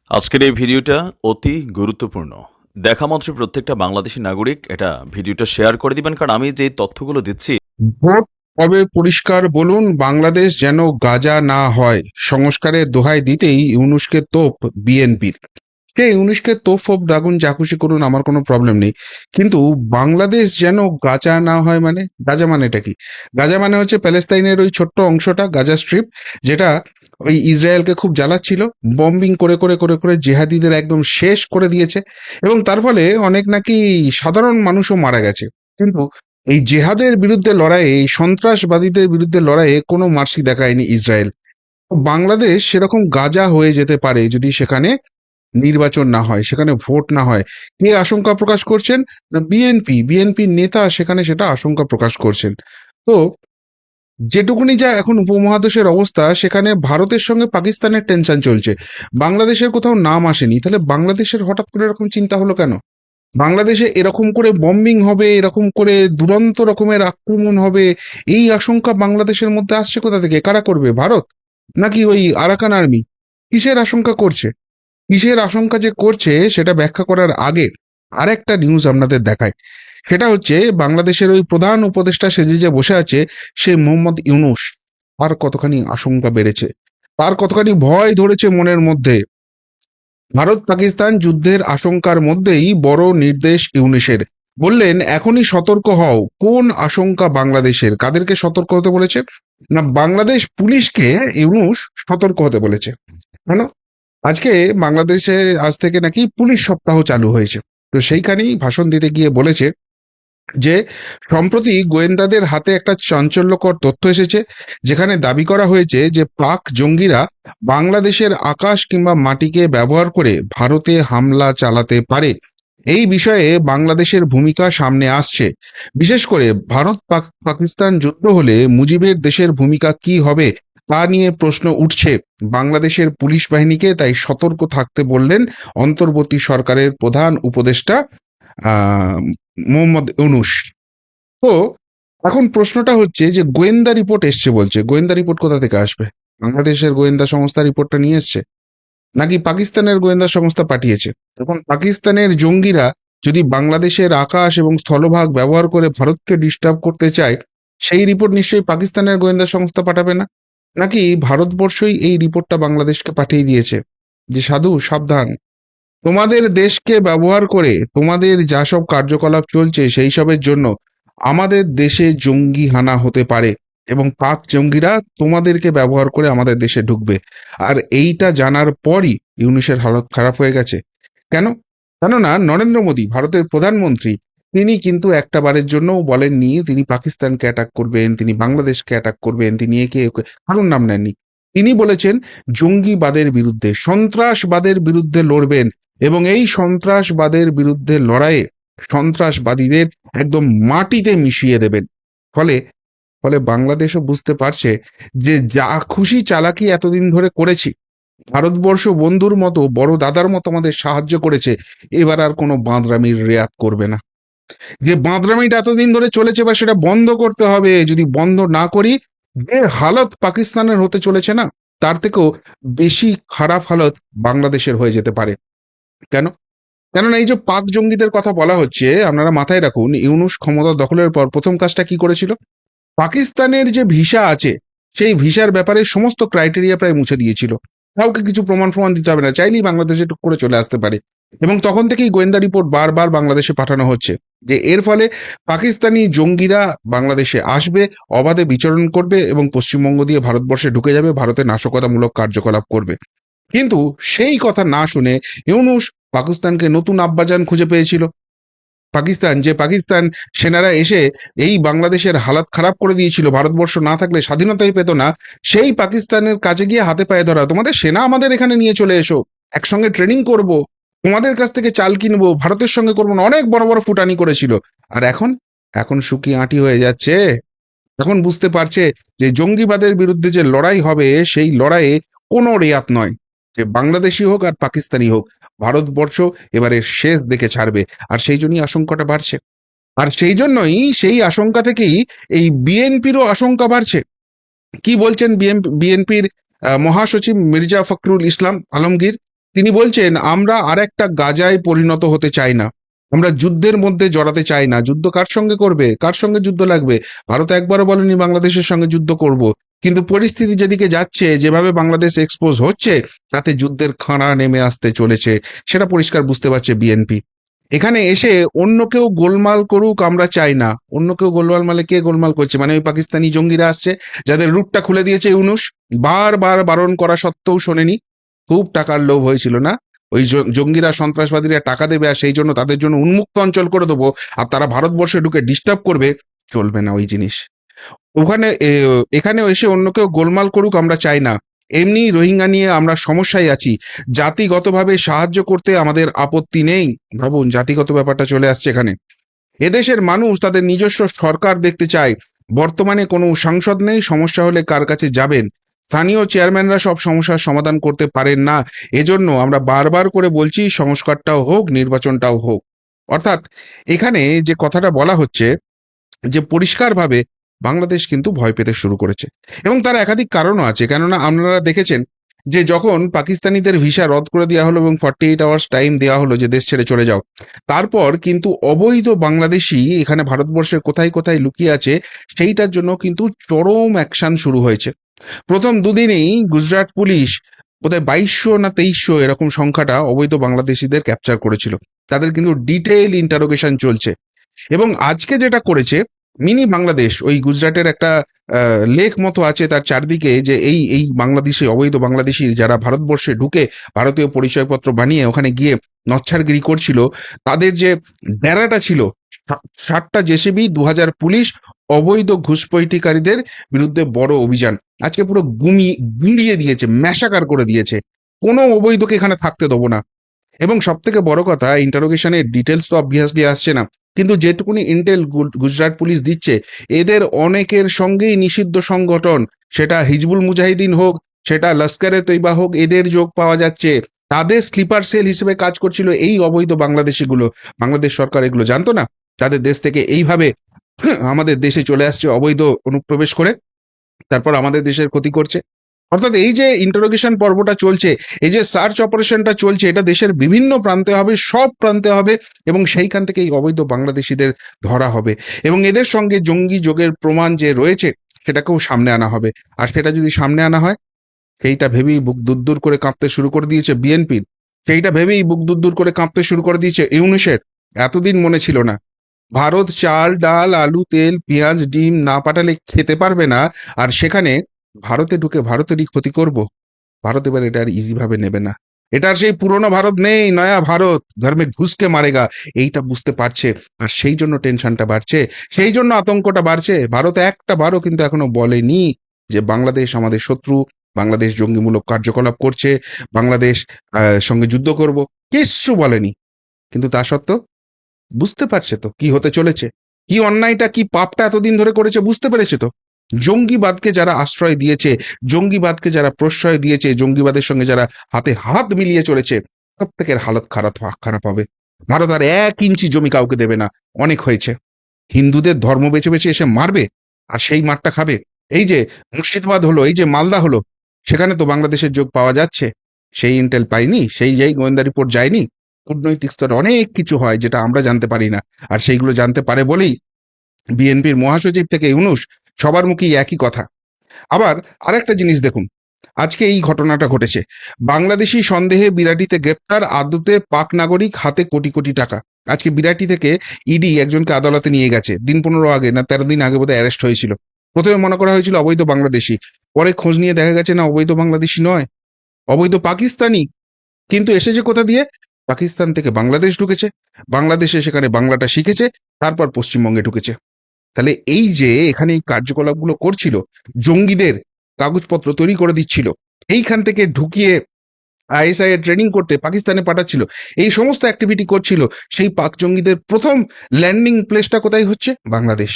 আজকের এই ভিডিওটা অতি গুরুত্বপূর্ণ। দেখা মাত্র প্রত্যেকটা বাংলাদেশী নাগরিক এটা ভিডিওটা শেয়ার করে দিবেন, কারণ আমি যে তথ্যগুলো দিচ্ছি। ভোট কবে পরিষ্কার বলুন, বাংলাদেশ যেন গাজা না হয়। সংস্কারের দোহাই দিতেই ইউনূসকে তোপ বিএনপির। সে ইউনূসকে তোপ ফোপ ডাকুন, যা খুশি করুন, আমার কোনো প্রবলেম নেই, কিন্তু বাংলাদেশ যেন গাজা না হয় মানে গাজা মানেটা কি? গাজা মানে হচ্ছে প্যালেস্তাইনের ওই ছোট্ট অংশটা, গাজা স্ট্রিপ, যেটা ওই ইসরায়েলকে খুব জ্বালাচ্ছিল, বম্বিং করে করে করে করে জেহাদিদের একদম শেষ করে দিয়েছে, এবং তার ফলে অনেক নাকি সাধারণ মানুষও মারা গেছে। কিন্তু এই জেহাদের বিরুদ্ধে লড়াইয়ে, এই সন্ত্রাসবাদীদের বিরুদ্ধে লড়াইয়ে কোনো মার্সি দেখায়নি ইসরায়েল। বাংলাদেশ সেরকম গাজা হয়ে যেতে পারে যদি সেখানে নির্বাচন না হয়, সেখানে ভোট না হয়। কে আশঙ্কা প্রকাশ করছেন? না, বিএনপির নেতা সেখানে সেটা আশঙ্কা প্রকাশ করছেন। তো যেটুকুনি যা এখন উপমহাদেশের অবস্থা, সেখানে ভারতের সঙ্গে পাকিস্তানের টেনশন চলছে, বাংলাদেশের কোথাও নাম আসেনি। তাহলে বাংলাদেশের হঠাৎ করে এরকম চিন্তা হলো কেন? বাংলাদেশে এরকম করে বম্বিং হবে, এরকম করে দুরন্ত রকমের আক্রমণ হবে, এই আশঙ্কা বাংলাদেশের মধ্যে আসছে কোথা থেকে? কারা করবে? ভারত? নাকি ওই আরাকান আর্মি? কিসের আশঙ্কা করছে? কিসের আশঙ্কা যে করছে সেটা ব্যাখ্যা করার আগে আরেকটা নিউজ আপনাদের দেখায়। সেটা হচ্ছে, বাংলাদেশের ওই প্রধান উপদেষ্টা সেজে যে বসে আছে, সে মোহাম্মদ ইউনূস, তার কতখানি আশঙ্কা বেড়েছে, তার কতখানি ভয় ধরেছে মনের মধ্যে। ভারত পাকিস্তান যুদ্ধের আশঙ্কার মধ্যেই বড় নির্দেশ ইউনূসের। বললেন, এখনই সতর্ক হও। কোন আশঙ্কা বাংলাদেশের? কাদেরকে সতর্ক হতে বলেছে? না, বাংলাদেশ পুলিশকে ইউনূস সতর্ক হতে বলেছে। কেন? আজকে বাংলাদেশে আজ থেকে নাকি পুলিশ সপ্তাহ চালু হয়েছে। তো সেইখানেই ভাষণ দিতে গিয়ে বলেছে যে সম্প্রতি গোয়েন্দাদের হাতে একটা চাঞ্চল্যকর তথ্য এসেছে, যেখানে দাবি করা হয়েছে যে পাক জঙ্গিরা বাংলাদেশের আকাশ কিংবা মাটিকে ব্যবহার করে ভারতে হামলা চালাতে পারে। এই বিষয়ে বাংলাদেশের ভূমিকা সামনে আসছে। বিশেষ করে ভারত পাকিস্তান যুদ্ধ হলে মুজিবের দেশের ভূমিকা কি হবে তা নিয়ে প্রশ্ন উঠছে। বাংলাদেশের পুলিশ বাহিনীকে তাই সতর্ক থাকতে বললেন অন্তর্বর্তী সরকারের প্রধান উপদেষ্টা আহ মোহাম্মদ ইউনূস। তো এখন প্রশ্নটা হচ্ছে যে গোয়েন্দা রিপোর্ট এসছে বলছে, গোয়েন্দা রিপোর্ট কোথা থেকে আসবে? বাংলাদেশের গোয়েন্দা সংস্থা রিপোর্টটা নিয়ে এসছে, নাকি পাকিস্তানের গোয়েন্দা সংস্থা পাঠিয়েছে? এখন পাকিস্তানের জঙ্গিরা যদি বাংলাদেশের আকাশ এবং স্থলভাগ ব্যবহার করে ভারতকে ডিস্টার্ব করতে চায়, সেই রিপোর্ট নিশ্চয়ই পাকিস্তানের গোয়েন্দা সংস্থা পাঠাবে না। নাকি ভারতবর্ষই এই রিপোর্টটা বাংলাদেশকে পাঠিয়ে দিয়েছে যে সাধু সাবধান, তোমাদের দেশকে ব্যবহার করে তোমাদের যা সব কার্যকলাপ চলছে সেই সবের জন্য আমাদের দেশে জঙ্গি হানা হতে পারে, এবং পাক জঙ্গিরা তোমাদেরকে ব্যবহার করে আমাদের দেশে ঢুকবে। আর এইটা জানার পরই ইউনূসের হালত খারাপ হয়ে গেছে। কেন? কেননা নরেন্দ্র মোদী, ভারতের প্রধানমন্ত্রী, তিনি কিন্তু একটা বারের জন্যও বলেননি তিনি পাকিস্তানকে অ্যাটাক করবেন, তিনি বাংলাদেশকে অ্যাটাক করবেন, তিনি একে ওকে কারোর নাম নেননি। তিনি বলেছেন জঙ্গিবাদের বিরুদ্ধে, সন্ত্রাসবাদের বিরুদ্ধে লড়বেন, এবং এই সন্ত্রাসবাদের বিরুদ্ধে লড়াইয়ে সন্ত্রাসবাদীদের একদম মাটিতে মিশিয়ে দেবেন। ফলে ফলে বাংলাদেশও বুঝতে পারছে যে যা খুশি চালাকি এতদিন ধরে করেছি, ভারতবর্ষ বন্ধুর মতো, বড় দাদার মতো আমাদের সাহায্য করেছে, এবার আর কোনো বাঁদরামির রেয়াত করবে না। যে বাঁদরামিটা এতদিন ধরে চলেছে, এবার সেটা বন্ধ করতে হবে। যদি বন্ধ না করি, যে হালত পাকিস্তানের হতে চলেছে না, তার থেকেও বেশি খারাপ হালত বাংলাদেশের হয়ে যেতে পারে। কেন? কেননা এই যে পাক জঙ্গিদের কথা বলা হচ্ছে, আপনারা মাথায় রাখুন, ইউনূস ক্ষমতা দখলের পর প্রথম কাজটা কি করেছিল? পাকিস্তানের যে ভিসা আছে, সেই ভিসার ব্যাপারে সমস্ত ক্রাইটেরিয়া প্রায় মুছে দিয়েছিল। কাউকে কিছু প্রমাণ দিতে হবে না, চাইলেই বাংলাদেশে টুক করে চলে আসতে পারে। এবং তখন থেকেই গোয়েন্দা রিপোর্ট বারবার বাংলাদেশে পাঠানো হচ্ছে যে এর ফলে পাকিস্তানি জঙ্গিরা বাংলাদেশে আসবে, অবাধে বিচরণ করবে এবং পশ্চিমবঙ্গ দিয়ে ভারতবর্ষে ঢুকে যাবে, ভারতে নাশকতামূলক কার্যকলাপ করবে। কিন্তু সেই কথা না শুনে ইউনূস পাকিস্তানকে নতুন আব্বাজান খুঁজে পেয়েছিল। পাকিস্তান সেনারা এসে এই বাংলাদেশের হালাত খারাপ করে দিয়েছিল, ভারতবর্ষ না থাকলে স্বাধীনতাই পেত না, সেই পাকিস্তানের কাছে গিয়ে হাতে পায়ে ধরা, তোমাদের সেনা আমাদের এখানে নিয়ে চলে এসো, একসঙ্গে ট্রেনিং করব, তোমাদের কাছ থেকে চাল কিনবো, ভারতের সঙ্গে করবো না, অনেক বড় বড় ফুটানি করেছিল। আর এখন এখন শুকিয়ে আঁটি হয়ে যাচ্ছে। এখন বুঝতে পারছে যে জঙ্গিবাদের বিরুদ্ধে যে লড়াই হবে, সেই লড়াইয়ে কোনো রেয়াত নয়, যে বাংলাদেশি হোক আর পাকিস্তানি হোক, ভারতবর্ষ এবারে শেষ দেখে ছাড়বে। আর সেই জন্যই আশঙ্কাটা বাড়ছে। আর সেই জন্যই, সেই আশঙ্কা থেকেই এই বিএনপিরও আশঙ্কা বাড়ছে। কি বলছেন বিএনপির মহাসচিব মির্জা ফখরুল ইসলাম আলমগীর? তিনি বলছেন আমরা আর একটা গাজায় পরিণত হতে চাই না, আমরা যুদ্ধের মধ্যে জড়াতে চাই না। যুদ্ধ কার সঙ্গে করবে, কার সঙ্গে যুদ্ধ লাগবে? ভারত একবারও বলেনি বাংলাদেশের সঙ্গে যুদ্ধ করব, কিন্তু পরিস্থিতি যেদিকে যাচ্ছে, যেভাবে বাংলাদেশ এক্সপোজ হচ্ছে, তাতে যুদ্ধের খাঁড়া নেমে আসতে চলেছে, সেটা পরিষ্কার বুঝতে পারছে বিএনপি। এখানে এসে অন্য কেউ গোলমাল করুক আমরা চাই না। অন্য কেউ গোলমাল, মানে কে গোলমাল করছে? মানে ওই পাকিস্তানি জঙ্গিরা আসছে, যাদের রুটটা খুলে দিয়েছে ইউনূস, বারবার বারণ করা সত্ত্বেও শোনেনি। খুব টাকার লোভ হয়েছিল না, ওই জঙ্গিরা সন্ত্রাসবাদীরা টাকা দেবে আর সেই জন্য তাদের জন্য উন্মুক্ত অঞ্চল করে দেবো, আর তারা ভারতবর্ষে ঢুকে ডিস্টার্ব করবে। চলবে না ওই জিনিস। ওখানে এখানে এসে অন্য কেউ গোলমাল করুক আমরা চাই না। এমনি রোহিঙ্গা নিয়ে আমরা সমস্যায় আছি, জাতিগতভাবে সাহায্য করতে আমাদের আপত্তি নেই। ভাবুন, জাতিগত ব্যাপারটা চলে আসছে এখানে। এদেশের মানুষ তাদের নিজস্ব সরকার দেখতে চায়। বর্তমানে কোনো সাংসদ নেই, সমস্যা হলে কার কাছে যাবেন? স্থানীয় চেয়ারম্যানরা সব সমস্যার সমাধান করতে পারেন না। এজন্য আমরা বারবার করে বলছি সংস্কারটাও হোক, নির্বাচনটাও হোক। অর্থাৎ এখানে যে কথাটা বলা হচ্ছে, যে পরিষ্কারভাবে বাংলাদেশ কিন্তু ভয় পেতে শুরু করেছে, এবং তার একাধিক কারণও আছে। কেননা আপনারা দেখেছেন যে যখন পাকিস্তানিদের ভিসা রদ করে দেওয়া হলো এবং 48 আওয়ার্স টাইম দেওয়া হলো যে দেশ ছেড়ে চলে যাও, তারপর কিন্তু অবৈধ বাংলাদেশি এখানে ভারতবর্ষের কোথায় কোথায় লুকিয়ে আছে সেইটার জন্য কিন্তু চরম অ্যাকশন শুরু হয়েছে। প্রথম দুদিনেই গুজরাট পুলিশ বোধহয় 2200 না 2300 এরকম সংখ্যাটা অবৈধ বাংলাদেশিদের ক্যাপচার করেছিল। তাদের কিন্তু ডিটেইল ইন্টারোগেশন চলছে। এবং আজকে যেটা করেছে, মিনি বাংলাদেশ, ওই গুজরাটের একটা লেক মতো আছে তার চারদিকে, যে এই এই বাংলাদেশি, অবৈধ বাংলাদেশি যারা ভারতবর্ষে ঢুকে ভারতীয় পরিচয়পত্র বানিয়ে ওখানে গিয়ে নচ্ছারগিরি করছিল, তাদের যে ডেরাটা ছিল, 60টা জেসিবি, 2000 পুলিশ, অবৈধ ঘুষপৈঠিকারীদের বিরুদ্ধে বড় অভিযান। আজকে পুরো গুঁড়িয়ে দিয়েছে, ম্যাসাকার করে দিয়েছে। কোনো অবৈধকে এখানে থাকতে দেবো না। এবং সব থেকে বড় কথা, ইন্টারোগেশনের ডিটেলস তো অবভিয়াসলি আসছে না, কিন্তু যেটুকুনি ইন্টেল গুজরাট পুলিশ দিচ্ছে, এদের অনেকের সঙ্গেই নিষিদ্ধ সংগঠন, সেটা হিজবুল মুজাহিদিন হোক, সেটা লস্করে তৈবা হোক, এদের যোগ পাওয়া যাচ্ছে। তাদের স্লিপার সেল হিসেবে কাজ করছিল এই অবৈধ বাংলাদেশিগুলো। বাংলাদেশ সরকার এগুলো জানতো না? তাদের দেশ থেকে এইভাবে আমাদের দেশে চলে আসছে অবৈধ অনুপ্রবেশ করে, তারপর আমাদের দেশের ক্ষতি করছে। অর্থাৎ এই যে ইন্টারোগেশন পর্বটা চলছে, এই যে সার্চ অপারেশনটা চলছে, এটা দেশের বিভিন্ন প্রান্তে হবে, সব প্রান্তে হবে, এবং সেইখান থেকে এই অবৈধ বাংলাদেশিদের ধরা হবে, এবং এদের সঙ্গে জঙ্গি যোগের প্রমাণ যে রয়েছে সেটাকেও সামনে আনা হবে। আর সেটা যদি সামনে আনা হয়, সেইটা ভেবেই বুক দুরদুর করে কাঁপতে শুরু করে দিয়েছে বিএনপির, সেইটা ভেবেই বুক দুরদুর করে কাঁপতে শুরু করে দিয়েছে ইউনূসের। এতদিন মনে ছিল না ভারত চাল ডাল আলু তেল পেঁয়াজ ডিম না পাঠালে খেতে পারবে না, আর সেখানে ভারতে ঢুকে ভারতেরই ক্ষতি করব। ভারত এবার এটা আর ইজি ভাবে নেবে না। এটার সেই পুরনো ভারত নেই, নয়া ভারত ঘর মে ঘুসকে মারেগা, এইটা বুঝতে পারছে। আর সেই জন্য টেনশনটা বাড়ছে, সেই জন্য আতঙ্কটা বাড়ছে। ভারত একটা বারও কিন্তু এখনো বলেনি যে বাংলাদেশ আমাদের শত্রু, বাংলাদেশ জঙ্গিমূলক কার্যকলাপ করছে, বাংলাদেশ সঙ্গে যুদ্ধ করব, কিচ্ছু বলেনি। কিন্তু তা সত্ত্বেও বুঝতে পারছে তো কি হতে চলেছে, কি অন্যায়টা কি পাপটা এতদিন ধরে করেছে, বুঝতে পেরেছে তো। জঙ্গিবাদকে যারা আশ্রয় দিয়েছে, জঙ্গিবাদকে যারা প্রশ্রয় দিয়েছে, জঙ্গিবাদের সঙ্গে যারা হাতে হাত মিলিয়ে চলেছে, প্রত্যেকের হালত খারাপ হবে। ভারত আর 1 ইঞ্চি জমি কাউকে দেবে না, অনেক হয়েছে। হিন্দুদের ধর্ম বেছে বেছে এসে মারবে, আর সেই মারটা খাবে। এই যে মুর্শিদাবাদ হলো, এই যে মালদা হলো, সেখানে তো বাংলাদেশের যোগ পাওয়া যাচ্ছে। সেই ইন্টেল পাইনি, সেই যেই গোয়েন্দা রিপোর্ট যায়নি। কূটনৈতিক স্তরে অনেক কিছু হয় যেটা আমরা জানতে পারি না, আর সেইগুলো জানতে পারে বলেই বিএনপির মহাসচিব থেকে ইউনূস সবার মুখেই একই কথা। আবার আরেকটা জিনিস দেখুন, আজকে এই ঘটনাটা ঘটেছে, বাংলাদেশি সন্দেহে বিরাটিতে গ্রেপ্তার, আদতে পাক নাগরিক, হাতে কোটি কোটি টাকা। আজকে বিরাটি থেকে ইডি একজনকে আদালতে নিয়ে গেছে, দিন 15 আগে না 13 দিন আগে বোধহয় অ্যারেস্ট হয়েছিল। প্রথমে মনে করা হয়েছিল অবৈধ বাংলাদেশি, পরে খোঁজ নিয়ে দেখা গেছে না, অবৈধ বাংলাদেশি নয়, অবৈধ পাকিস্তানি। কিন্তু এসেছে কোথা দিয়ে? পাকিস্তান থেকে বাংলাদেশ ঢুকেছে, বাংলাদেশে সেখানে বাংলাটা শিখেছে, তারপর পশ্চিমবঙ্গে ঢুকেছে। তাহলে এই যে এখানে এই কার্যকলাপগুলো করছিল, জঙ্গিদের কাগজপত্র তৈরি করে দিচ্ছিল, এইখান থেকে ঢুকিয়ে আইএসআই এর ট্রেনিং করতে পাকিস্তানে পাঠাচ্ছিল, এই সমস্ত অ্যাক্টিভিটি করছিল, সেই পাক জঙ্গিদের প্রথম ল্যান্ডিং প্লেসটা কোথায় হচ্ছে? বাংলাদেশ।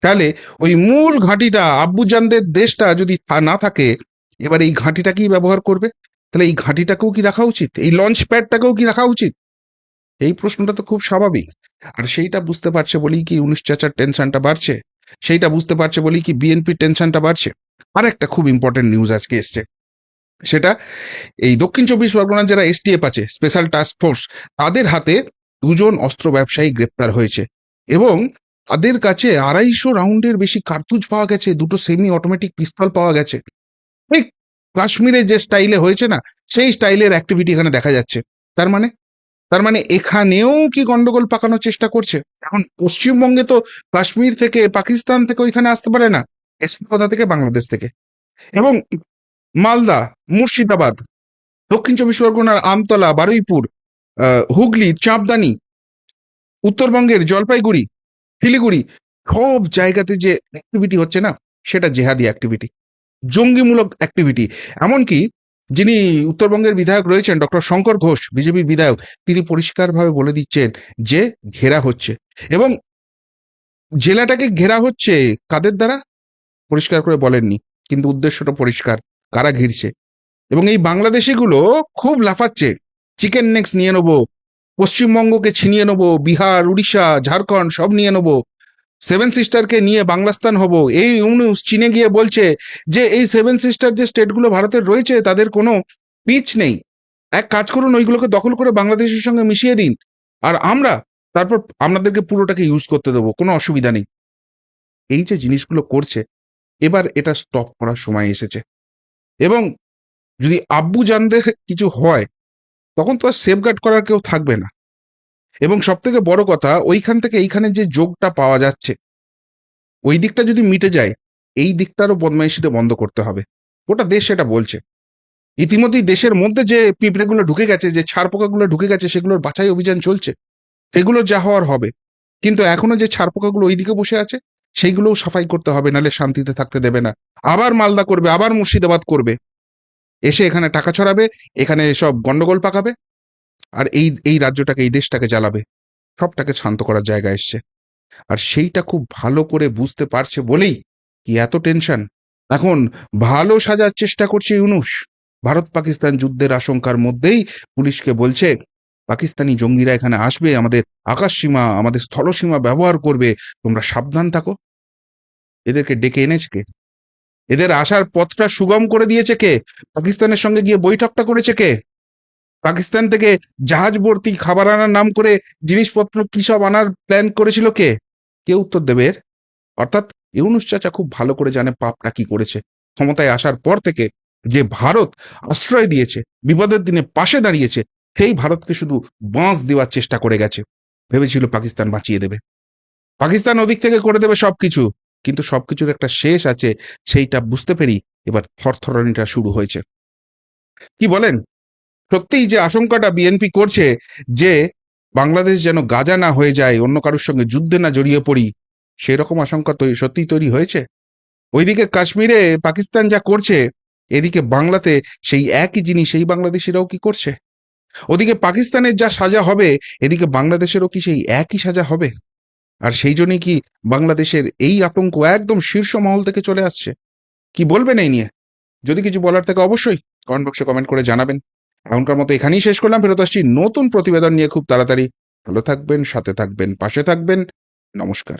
তাহলে ওই মূল ঘাঁটিটা, আব্বুজানদের দেশটা যদি না থাকে, এবার এই ঘাঁটিটাকেই ব্যবহার করবে। তাহলে এই ঘাঁটিটাকেও কি রাখা উচিত? এই লঞ্চ প্যাডটাকেও কি রাখা উচিত? এই প্রশ্নটা তো খুব স্বাভাবিক। আর সেইটা বুঝতে পারছে বলেই কি ইউনূস চাচার টেনশনটা বাড়ছে, সেইটা বুঝতে পারছে বলেই কি বিএনপির টেনশনটা বাড়ছে। আর একটা খুব ইম্পর্টেন্ট নিউজ আজকে এসছে, সেটা এই দক্ষিণ চব্বিশ পরগনার যারা এসটিএফ আছে, স্পেশাল টাস্ক ফোর্স, তাদের হাতে দুজন অস্ত্র ব্যবসায়ী গ্রেপ্তার হয়েছে এবং তাদের কাছে 250 রাউন্ডের বেশি কার্তুজ পাওয়া গেছে, দুটো সেমি অটোমেটিক পিস্তল পাওয়া গেছে। এই কাশ্মীরে যে স্টাইলে হয়েছে না, সেই স্টাইলের অ্যাক্টিভিটি এখানে দেখা যাচ্ছে। তার মানে এখানেও কি গন্ডগোল পাকানোর চেষ্টা করছে? এখন পশ্চিমবঙ্গে তো কাশ্মীর থেকে, পাকিস্তান থেকে ওইখানে আসতে পারে না, এসে কোথা থেকে? বাংলাদেশ থেকে। এবং মালদা, মুর্শিদাবাদ, দক্ষিণ চব্বিশ পরগনার আমতলা, বারুইপুর, হুগলি, চাঁপদানি, উত্তরবঙ্গের জলপাইগুড়ি, শিলিগুড়ি, সব জায়গাতে যে অ্যাক্টিভিটি হচ্ছে না, সেটা জেহাদি অ্যাক্টিভিটি, জঙ্গিমূলক অ্যাক্টিভিটি। এমনকি যিনি উত্তরবঙ্গের বিধায়ক রয়েছেন, ডক্টর শঙ্কর ঘোষ, বিজেপির বিধায়ক, তিনি পরিষ্কারভাবে বলে দিচ্ছেন যে ঘেরা হচ্ছে, এবং জেলাটাকে ঘেরা হচ্ছে কাদের দ্বারা পরিষ্কার করে বলেননি, কিন্তু উদ্দেশ্যটা পরিষ্কার, কারা ঘিরছে। এবং এই বাংলাদেশিগুলো খুব লাফাচ্ছে, চিকেন নেক্স নিয়ে নেবো, পশ্চিমবঙ্গকে ছিনিয়ে নেবো, বিহার, উড়িষ্যা, ঝাড়খণ্ড সব নিয়ে নেবো, সেভেন সিস্টারকে নিয়ে বাংলাস্তান হব। এই ইউনুস চীনে গিয়ে বলছে যে এই সেভেন সিস্টার যে স্টেটগুলো ভারতের রয়েছে তাদের কোনো পিচ নেই, এক কাজ করুন, ওইগুলোকে দখল করে বাংলাদেশের সঙ্গে মিশিয়ে দিন, আর আমরা তারপর আপনাদেরকে পুরোটাকে ইউজ করতে দেবো, কোনো অসুবিধা নেই। এই যে জিনিসগুলো করছে, এবার এটা স্টপ করার সময় এসেছে। এবং যদি আব্বু জানদের কিছু হয়, তখন তো আর সেফগার্ড করার কেউ থাকবে না। এবং সব থেকে বড় কথা, ওইখান থেকে এইখানে যে যোগটা পাওয়া যাচ্ছে, ওই দিকটা যদি মিটে যায়, এই দিকটারও বদমাইশিটা বন্ধ করতে হবে। গোটা দেশ সেটা বলছে। ইতিমধ্যেই দেশের মধ্যে যে পিঁপড়েগুলো ঢুকে গেছে, যে ছাড় পোকাগুলো ঢুকে গেছে, সেগুলোর বাছাই অভিযান চলছে, সেগুলো যা হওয়ার হবে। কিন্তু এখনো যে ছাড় পোকাগুলো ওইদিকে বসে আছে, সেইগুলোও সাফাই করতে হবে, নাহলে শান্তিতে থাকতে দেবে না। আবার মালদা করবে, আবার মুর্শিদাবাদ করবে, এসে এখানে টাকা ছড়াবে, এখানে সব গন্ডগোল পাকাবে, আর এই এই রাজ্যটাকে, এই দেশটাকে জ্বালাবে। সবটাকে শান্ত করার জায়গা এসছে। আর সেইটা খুব ভালো করে বুঝতে পারছে বলেই কি এত টেনশন। এখন ভালো সাজার চেষ্টা করছে ইউনুস। ভারত পাকিস্তান যুদ্ধের আশঙ্কার মধ্যেই পুলিশকে বলছে, পাকিস্তানি জঙ্গিরা এখানে আসবে, আমাদের আকাশ সীমা, আমাদের স্থলসীমা ব্যবহার করবে, তোমরা সাবধান থাকো। এদেরকে ডেকে এনেছে কে? এদের আসার পথটা সুগম করে দিয়েছে কে? পাকিস্তানের সঙ্গে গিয়ে বৈঠকটা করেছে কে? পাকিস্তান থেকে জাহাজ ভর্তি খাবার আনার নাম করে জিনিসপত্র কি সব আনার প্ল্যান করেছিল কে? কে উত্তর দেবে এর? অর্থাৎ ইউনুস চাচা খুব ভালো করে জানে পাপটা কি করেছে। ক্ষমতায় আসার পর থেকে যে ভারত আশ্রয় দিয়েছে, বিপদের দিনে পাশে দাঁড়িয়েছে, সেই ভারতকে শুধু বাঁশ দেওয়ার চেষ্টা করে গেছে। ভেবেছিল পাকিস্তান বাঁচিয়ে দেবে, পাকিস্তান ওদিক থেকে করে দেবে সবকিছু, কিন্তু সবকিছুর একটা শেষ আছে, সেইটা বুঝতে পেরেই এবার থরথরানিটা শুরু হয়েছে। কি বলেন? সত্যিই যে আশঙ্কাটা বিএনপি করছে যে বাংলাদেশ যেন গাজা না হয়ে যায়, অন্য কারোর সঙ্গে যুদ্ধে না জড়িয়ে পড়ি, সেই রকম আশঙ্কা সত্যিই তৈরি হয়েছে। ওইদিকে কাশ্মীরে পাকিস্তান যা করছে, এদিকে বাংলাতে সেই একই জিনিস এই বাংলাদেশিরাও কি করছে? ওদিকে পাকিস্তানের যা সাজা হবে, এদিকে বাংলাদেশেরও কি সেই একই সাজা হবে? আর সেই জন্যই কি বাংলাদেশের এই আতঙ্ক একদম শীর্ষ মহল থেকে চলে আসছে? কি বলবেন এই নিয়ে? যদি কিছু বলার থাকে অবশ্যই কমেন্ট বক্সে কমেন্ট করে জানাবেন। এখনকার মতো এখানেই শেষ করলাম, ফেরত আসছি নতুন প্রতিবেদন নিয়ে খুব তাড়াতাড়ি। ভালো থাকবেন, সাথে থাকবেন, পাশে থাকবেন। নমস্কার।